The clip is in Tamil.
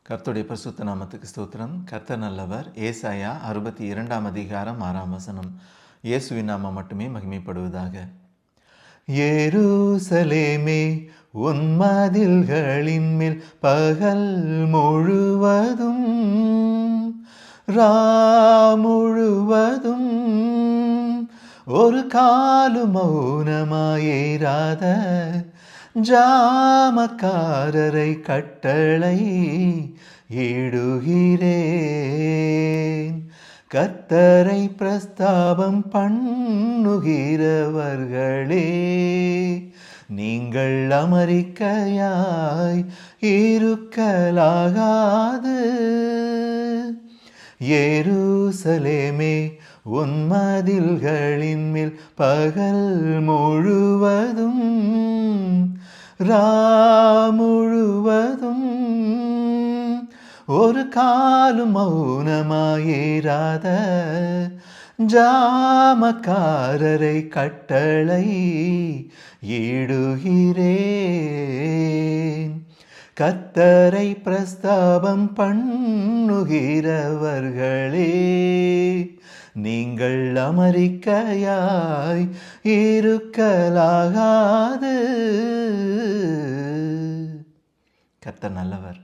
கர்த்தருடைய பரிசுத்த நாமத்துக்கு ஸ்தோத்திரம். கர்த்தர் நல்லவர். ஏசாயா 62 அதிகாரம் 6 வசனம். இயேசுவின் நாமம் மட்டுமே மகிமைப்படுவதாக. எருசலேமே, உன் மதில்களின் மேல் பகல் முழுவதும் முழுவதும் ஒரு காலும் மௌனமாயிராத ஜாமக்காரரை கட்டளை இடுகிறேன். கர்த்தரை பிரஸ்தாபம் பண்ணுகிறவர்களே, நீங்கள் அமெரிக்கையாய் இருக்கலாகாது. எருசலேமே, உன் மதில்களின் மேல் பகல் முழுவதும் முழுவதும் ஒரு காலும் மௌனமாயிராத ஜாமக்காரரை கட்டளை இடுகிறேன். கர்த்தரை பிரஸ்தாபம் பண்ணுகிறவர்களே, நீங்கள் அமெரிக்கையாய் இருக்கலாகாது. கர்த்தர் நல்லவர்.